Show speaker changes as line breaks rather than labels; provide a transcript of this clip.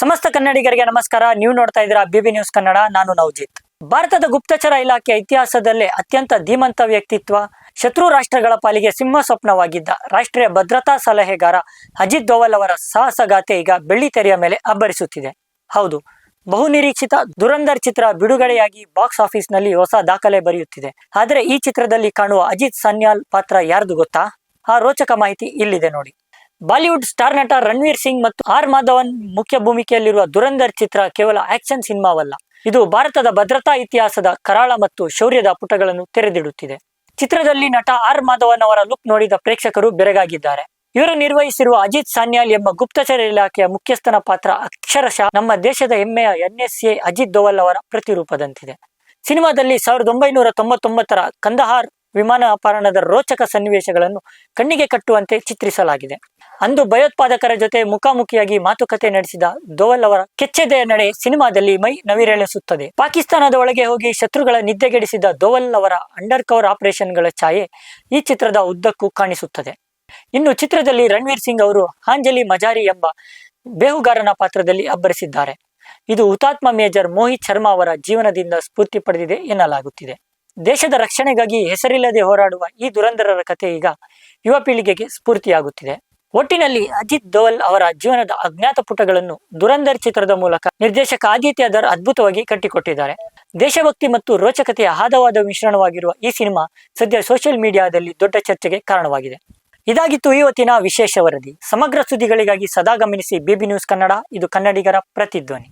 ಸಮಸ್ತ ಕನ್ನಡಿಗರಿಗೆ ನಮಸ್ಕಾರ. ನೀವು ನೋಡ್ತಾ ಇದ್ದೀರಾ ಬಿಬಿ ನ್ಯೂಸ್ ಕನ್ನಡ. ನಾನು ನವಜಿತ್. ಭಾರತದ ಗುಪ್ತಚರ ಇಲಾಖೆ ಇತಿಹಾಸದಲ್ಲೇ ಅತ್ಯಂತ ಧೀಮಂತ ವ್ಯಕ್ತಿತ್ವ, ಶತ್ರು ರಾಷ್ಟ್ರಗಳ ಪಾಲಿಗೆ ಸಿಂಹ ಸ್ವಪ್ನವಾಗಿದ್ದ ರಾಷ್ಟ್ರೀಯ ಭದ್ರತಾ ಸಲಹೆಗಾರ ಅಜಿತ್ ದೋವಲ್ ಅವರ ಸಾಹಸಗಾಥೆ ಈಗ ಬೆಳ್ಳಿತೆರೆಯ ಮೇಲೆ ಅಬ್ಬರಿಸುತ್ತಿದೆ. ಹೌದು, ಬಹುನಿರೀಕ್ಷಿತ ದುರಂಧರ್ ಚಿತ್ರ ಬಿಡುಗಡೆಯಾಗಿ ಬಾಕ್ಸ್ ಆಫೀಸ್ ನಲ್ಲಿ ಹೊಸ ದಾಖಲೆ ಬರೆಯುತ್ತಿದೆ. ಆದರೆ ಈ ಚಿತ್ರದಲ್ಲಿ ಕಾಣುವ ಅಜಿತ್ ಸಾನ್ಯಾಲ್ ಪಾತ್ರ ಯಾರ್ದು ಗೊತ್ತಾ? ಆ ರೋಚಕ ಮಾಹಿತಿ ಇಲ್ಲಿದೆ ನೋಡಿ. ಬಾಲಿವುಡ್ ಸ್ಟಾರ್ ನಟ ರಣವೀರ್ ಸಿಂಗ್ ಮತ್ತು ಆರ್ ಮಾಧವನ್ ಮುಖ್ಯ ಭೂಮಿಕೆಯಲ್ಲಿರುವ ದುರಂಧರ್ ಚಿತ್ರ ಕೇವಲ ಆಕ್ಷನ್ ಸಿನಿಮಾವಲ್ಲ, ಇದು ಭಾರತದ ಭದ್ರತಾ ಇತಿಹಾಸದ ಕರಾಳ ಮತ್ತು ಶೌರ್ಯದ ಪುಟಗಳನ್ನು ತೆರೆದಿಡುತ್ತಿದೆ. ಚಿತ್ರದಲ್ಲಿ ನಟ ಆರ್ ಮಾಧವನ್ ಅವರ ಲುಕ್ ನೋಡಿದ ಪ್ರೇಕ್ಷಕರು ಬೆರಗಾಗಿದ್ದಾರೆ. ಇವರು ನಿರ್ವಹಿಸಿರುವ ಅಜಿತ್ ಸಾನ್ಯಾಲ್ ಎಂಬ ಗುಪ್ತಚರ ಇಲಾಖೆಯ ಮುಖ್ಯಸ್ಥನ ಪಾತ್ರ ಅಕ್ಷರಶಃ ನಮ್ಮ ದೇಶದ ಹೆಮ್ಮೆಯ NSA ಅಜಿತ್ ದೋವಲ್ ಅವರ ಪ್ರತಿರೂಪದಂತಿದೆ. ಸಿನಿಮಾದಲ್ಲಿ 1999ರ ಕಂದಹಾರ್ ವಿಮಾನ ಅಪಹರಣದ ರೋಚಕ ಸನ್ನಿವೇಶಗಳನ್ನು ಕಣ್ಣಿಗೆ ಕಟ್ಟುವಂತೆ ಚಿತ್ರಿಸಲಾಗಿದೆ. ಅಂದು ಭಯೋತ್ಪಾದಕರ ಜೊತೆ ಮುಖಾಮುಖಿಯಾಗಿ ಮಾತುಕತೆ ನಡೆಸಿದ ದೋವಲ್ ಅವರ ಕೆಚ್ಚೆದೆಯ ನಡೆ ಸಿನಿಮಾದಲ್ಲಿ ಮೈ ನವಿರೇಳಿಸುತ್ತದೆ. ಪಾಕಿಸ್ತಾನದ ಒಳಗೆ ಹೋಗಿ ಶತ್ರುಗಳ ನಿದ್ದೆಗೆಡಿಸಿದ ದೋವಲ್ ಅವರ ಅಂಡರ್ ಕವರ್ ಆಪರೇಷನ್ಗಳ ಛಾಯೆ ಈ ಚಿತ್ರದ ಉದ್ದಕ್ಕೂ ಕಾಣಿಸುತ್ತದೆ. ಇನ್ನು ಚಿತ್ರದಲ್ಲಿ ರಣವೀರ್ ಸಿಂಗ್ ಅವರು ಹಾಂಜಲಿ ಮಜಾರಿ ಎಂಬ ಬೇಹುಗಾರನ ಪಾತ್ರದಲ್ಲಿ ಅಬ್ಬರಿಸಿದ್ದಾರೆ. ಇದು ಹುತಾತ್ಮ ಮೇಜರ್ ಮೋಹಿತ್ ಶರ್ಮಾ ಅವರ ಜೀವನದಿಂದ ಸ್ಫೂರ್ತಿ ಪಡೆದಿದೆ ಎನ್ನಲಾಗುತ್ತಿದೆ. ದೇಶದ ರಕ್ಷಣೆಗಾಗಿ ಹೆಸರಿಲ್ಲದೆ ಹೋರಾಡುವ ಈ ದುರಂಧರರ ಕಥೆ ಈಗ ಯುವ ಪೀಳಿಗೆಗೆ ಸ್ಫೂರ್ತಿಯಾಗುತ್ತಿದೆ. ಒಟ್ಟಿನಲ್ಲಿ ಅಜಿತ್ ದೋವಲ್ ಅವರ ಜೀವನದ ಅಜ್ಞಾತ ಪುಟಗಳನ್ನು ದುರಂಧರ್ ಚಿತ್ರದ ಮೂಲಕ ನಿರ್ದೇಶಕ ಆದಿತ್ಯ ಧರ್ ಅದ್ಭುತವಾಗಿ ಕಟ್ಟಿಕೊಟ್ಟಿದ್ದಾರೆ. ದೇಶಭಕ್ತಿ ಮತ್ತು ರೋಚಕತೆಯ ಆಹದವಾದ ಮಿಶ್ರಣವಾಗಿರುವ ಈ ಸಿನಿಮಾ ಸದ್ಯ ಸೋಷಿಯಲ್ ಮೀಡಿಯಾದಲ್ಲಿ ದೊಡ್ಡ ಚರ್ಚೆಗೆ ಕಾರಣವಾಗಿದೆ. ಇದಾಗಿತ್ತು ಇವತ್ತಿನ ವಿಶೇಷ ವರದಿ. ಸಮಗ್ರ ಸುದ್ದಿಗಳಿಗಾಗಿ ಸದಾ ಗಮನಿಸಿ ಬಿಬಿ ನ್ಯೂಸ್ ಕನ್ನಡ. ಇದು ಕನ್ನಡಿಗರ ಪ್ರತಿಧ್ವನಿ.